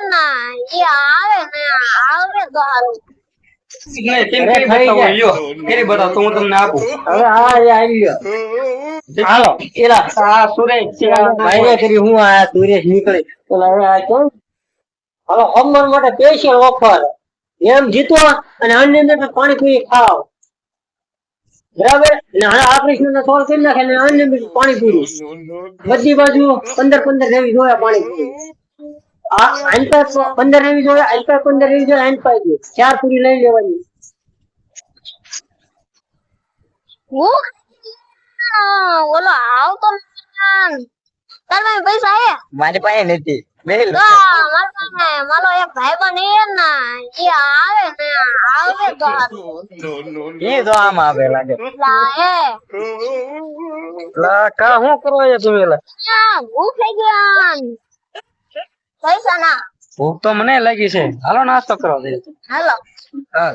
ના એ આવે ને આવે તો હારું. નહીં તેમ કરી બતાવો લ્યો કરી બતાવો તો હું તમને આપું હવે આ આવી ગયો હાલો એલા આ સુરેશ છે ભાઈને કરી હું આ સુરેશ નીકળી પેલા હવે આ કેમ હવે હોમવર્ક માટે સ્પેશિયલ ઓફર એમ જીતો અને અનલિમિટેડ પાણી પી ખાવ બરાબર ને આ કૃષ્ણ સોલ્વ કરી નાખે ને અનલિમિટેડ પાણી પૂરી બધી બાજુ 15 રેવી જોયા પાણી પૂરી આ આંટા 15 રેવી જોયા આંટા 15 રેવી જોયા આંટ પાઈ ગઈ 4 પૂરી લઈ લેવાની હું ઓલો આવતો તારે પૈસા હે મારી પાસે નથી મેલ તો મારો એક ભાઈબંધ હે ને એ આવે ને આવે તો હારું. એ તો આમ આવે લાગે લાહે લા કા હું કરો છો તમે લા ભૂખ થઈ ગયા પૈસા ના ભૂખ તો મને લાગી છે હાલો નાસ્તો કરો હાલો હા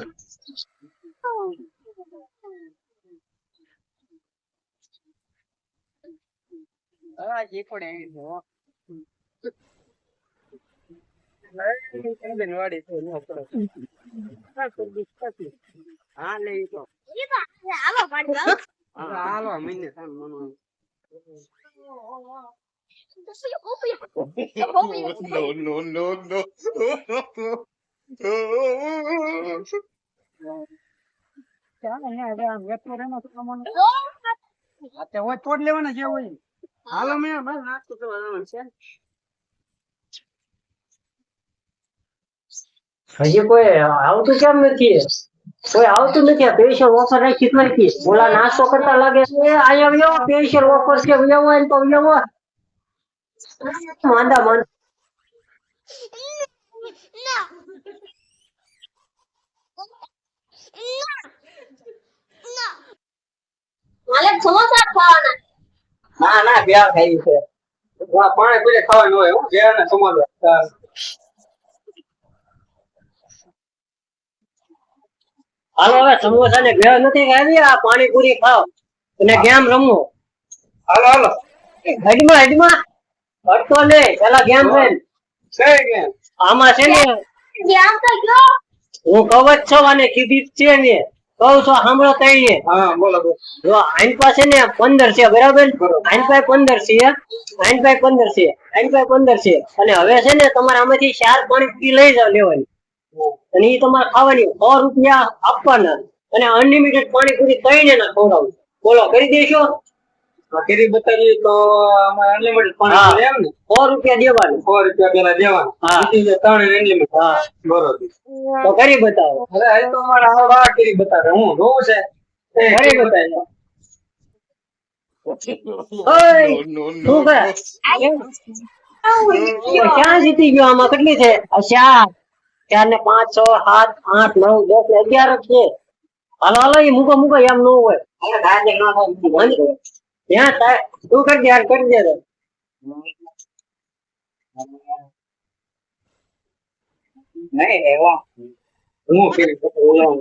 આ જે પડે આવી છે હા લઈ તો હાલો પાડી હાલો મહિને તોડ લેવાના છે હોય હાલો મેં નાસ્તો કરવાનો છે હજી કોઈ આવતું કેમ નથી કોઈ આવતું નથી સ્પેશિયલ ઓફર રાખી નથી ઓલા નાસ્તો કરતા લાગે છે અહીંયા આવ્યો સ્પેશિયલ ઓફર છે આવ્યો હોય તો આવ્યો માંદા માંદા માલિક સમોસા ખાવાના ના ના બ્યાર ખાઈ છે પાણી પીને ખાવાનું હોય હું ઘેર ને સમજવા હાલો હવે સમોસા ને ભેળ નથી ખાવી આ પાણીપુરી ખાવ અને ગેમ રમો હાલો હાલો હડમાં હટતો નહીં પેલા ગેમ રમ કઈ ગેમ આમાં છે ને ધ્યાન તો ગયો હું કવ જ છું અને કીધી જ છે ને કહું છો સાંભળો તઈ હા બોલો બોલો જો આઈન પાસે ને 15 છે બરાબર આઈન પાસે 15 છે આઈન પાસે 15 છે આઈન પાસે 15 છે અને હવે છે ને તમારે આમાંથી 4 પાણી લઈ જાવ લેવાની અને એ તમારે ખાવાની 100 રૂપિયા આપવાના અને અનલિમિટેડ પાણી પૂરી કઈને ના ખવડાવું બોલો કરી દેશો કરી બતાવી તો અમારે અનલિમિટેડ પાણી એમ ને 100 રૂપિયા દેવાનું 100 રૂપિયા પેલા દેવાના હા. બીજી 3 અનલિમિટેડ હા બરોબર તો કરી બતાવો અરે આ તો અમારા આવડા કરી બતાવે હું જોઉં છે કરી બતાવો ઓય શું કરે ક્યાં જીતી ગયો આમાં કેટલી છે 4 ને 5 6 7 8 9 10 11 જ છે હાલો હાલો એ મૂકો એમ ન હોય ત્યાં થાય તું કરી દે યાર કરી દે નહીં એવા હું કરી બતાવું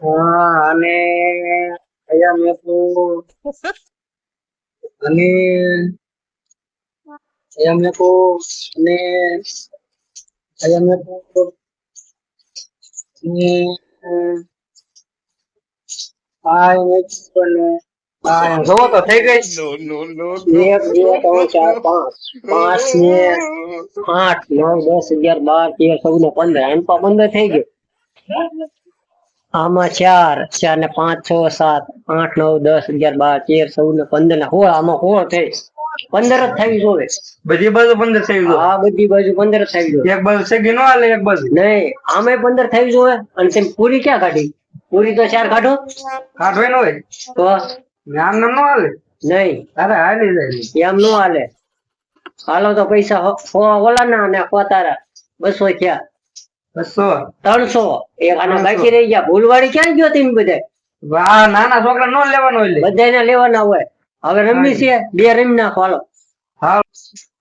હા અને અહીંયા મેં તો અને અહીંયા મેં તો અને અહીંયા મેં તો જોવો તો થઈ ગઈ 1 2 3 4 5 ને 8 9 10 11 12 13 14 15 એમ તો 15 થઈ ગયું આમાં 4 ને 5 6 7 8 9 10 11 12 13 14 ને 15 ને 16 આમાં 16 થઈ 15 જ થવી જોવે બધી બાજુ 15 થઈ ગયો આ બધી બાજુ 15 જ થવી જોઈએ એક બાજુ સગી નો હાલે એક બાજુ નહીં આમે 15 થવી જોઈએ અને તેમ પૂરી ક્યાં કાઢી પૂરી તો 4 કાઢો કાઢવે નો હોય તો આમ નામ નો હાલે નહીં અરે હાલી જાય એમ નો હાલે હાલો તો પૈસા ઓલા ના અને તારા 200 થયા 200 300 એક આના બાકી રહી ગયા ભૂલવાડી ક્યાં ગયો તમે બધા વાહ નાના છોકરા નો લેવાનો હોય બધાને લેવાના હોય હવે રમી છે 2 રમી નાખો હાલો હા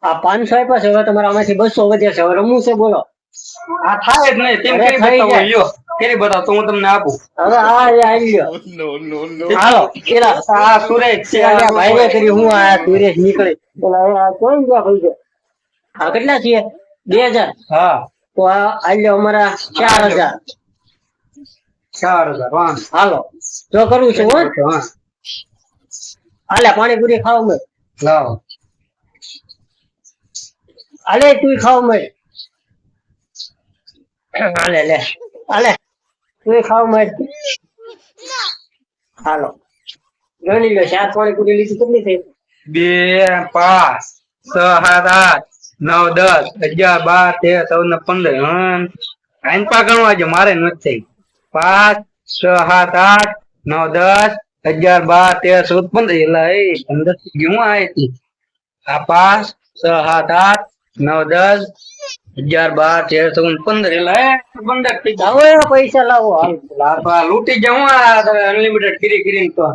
આ 500 આપ્યા છે હવે તમારા આમાંથી 200 વધ્યા છે હવે રમવું છે બોલો આ થાય જ નહીં તેમ કરી બતાવો લ્યો કરી બતાવો તો હું તમને આપું હવે આ આવી ગયો હાલો પેલા આ સુરેશ છે ભાઈને કરી હું આ સુરેશ નીકળે પેલા આ કોણ ગયા ભાઈ આ કેટલા છે 2000 હા તો આ લ્યો અમારા 4000 4,000 વાહ હાલો જો કરવું છે હો હા હાલે પાણીપુરી ખાવ મેં લાવો હાલે તું ખાવ મેં હાલે લે હાલે તું ખાવ મેં હાલો ગણી લો 4 પાણીપુરી લીધી કેટલી થઈ 2 5 6 7 8 9 10 11 12 13 14 15 આઈન પા ગણવા છે મારે નથી થઈ 5 6 7 8 9 10 11 12 13 14 15 એલા એ 15 થી ગયું આ હતી આ 5 6 7 8 9 10 11 12 13 14 15 એલા એ 15 થઈ ગયા હવે પૈસા લાવો હાલ લાપા લૂટી જાઉં આ અનલિમિટેડ કરી કરીને તો